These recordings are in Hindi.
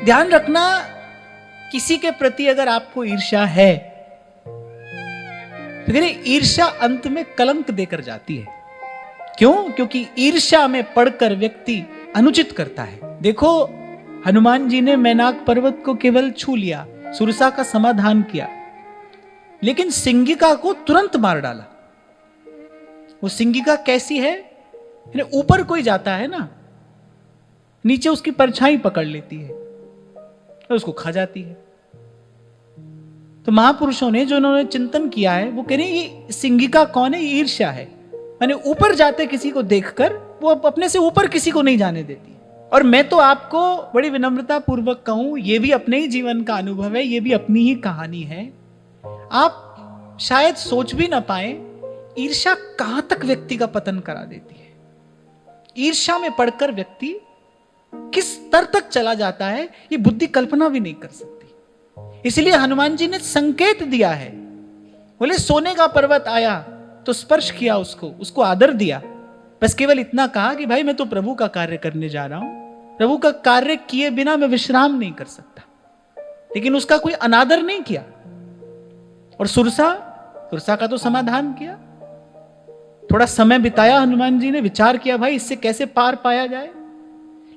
ध्यान रखना, किसी के प्रति अगर आपको ईर्ष्या है तो ईर्ष्या अंत में कलंक देकर जाती है। क्यों? क्योंकि ईर्ष्या में पड़कर व्यक्ति अनुचित करता है। देखो, हनुमान जी ने मैनाक पर्वत को केवल छू लिया, सुरसा का समाधान किया, लेकिन सिंगिका को तुरंत मार डाला। वो सिंगिका कैसी है? ऊपर कोई जाता है ना, नीचे उसकी परछाई पकड़ लेती है और उसको खा जाती है। तो महापुरुषों ने जो उन्होंने चिंतन किया है वो कह रहे हैं ये सिंगिका कौन है? ईर्ष्या है। माने ऊपर जाते किसी को देखकर वो अपने से ऊपर किसी को नहीं जाने देती। और मैं तो आपको बड़ी विनम्रता पूर्वक कहूं, ये भी अपने ही जीवन का अनुभव है, ये भी अपनी ही कहानी है। आप शायद सोच भी ना पाए ईर्ष्या कहां तक व्यक्ति का पतन करा देती है। ईर्ष्या में पड़कर व्यक्ति किस स्तर तक चला जाता है ये बुद्धि कल्पना भी नहीं कर सकती। इसलिए हनुमान जी ने संकेत दिया है, बोले सोने का पर्वत आया तो स्पर्श किया उसको आदर दिया, बस केवल इतना कहा कि भाई मैं तो प्रभु का कार्य करने जा रहा हूं, प्रभु का कार्य किए बिना मैं विश्राम नहीं कर सकता। लेकिन उसका कोई अनादर नहीं किया। और सुरसा का तो समाधान किया। थोड़ा समय बिताया हनुमान जी ने, विचार किया भाई इससे कैसे पार पाया जाए,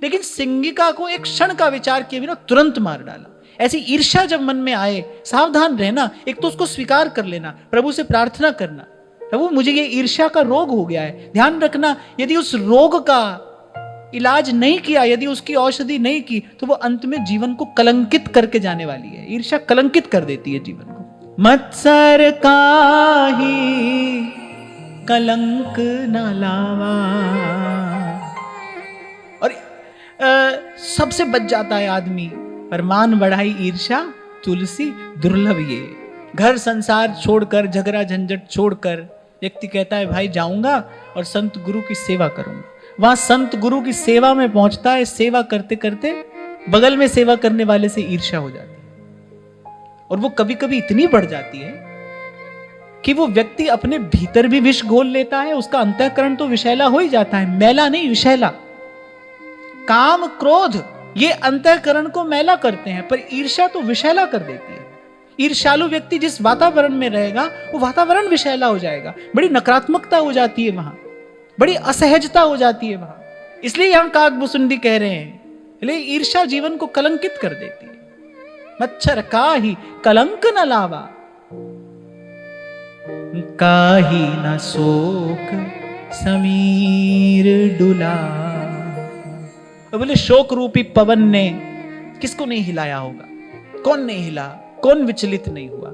लेकिन सिंगिका को एक क्षण का विचार किए बिना तुरंत मार डाला। ऐसी ईर्ष्या जब मन में आए, सावधान रहना। एक तो उसको स्वीकार कर लेना, प्रभु से प्रार्थना करना, प्रभु मुझे ये ईर्ष्या का रोग हो गया है। ध्यान रखना, यदि उस रोग का इलाज नहीं किया, यदि उसकी औषधि नहीं की, तो वो अंत में जीवन को कलंकित करके जाने वाली है। ईर्ष्या कलंकित कर देती है जीवन को। मत्सर काहि कलंक न लावा। और सबसे बच जाता है आदमी, पर मान बढ़ाई ईर्ष्या तुलसी दुर्लभ ये। घर संसार छोड़कर, झगड़ा झंझट छोड़कर व्यक्ति कहता है भाई जाऊंगा और संत गुरु की सेवा करूंगा। वहां संत गुरु की सेवा में पहुंचता है, सेवा करते करते बगल में सेवा करने वाले से ईर्ष्या हो जाती है। और वो कभी कभी इतनी बढ़ जाती है कि वो व्यक्ति अपने भीतर भी विष घोल लेता है। उसका अंतःकरण तो विषैला हो ही जाता है, मैला नहीं विषैला। काम क्रोध ये अंतःकरण को मैला करते हैं, पर ईर्ष्या तो विषैला कर देती है। ईर्ष्यालु व्यक्ति जिस वातावरण में रहेगा वो वातावरण विषैला हो जाएगा। बड़ी नकारात्मकता हो जाती है वहां, बड़ी असहजता हो जाती है वहां। इसलिए यहां काकभूषुंडी कह रहे हैं ईर्ष्या जीवन को कलंकित कर देती है। मच्छर काहि कलंक न लावा, काहि न शोक समीर डुला। बोले शोक रूपी पवन ने किसको नहीं हिलाया होगा? कौन नहीं हिला? कौन विचलित नहीं हुआ?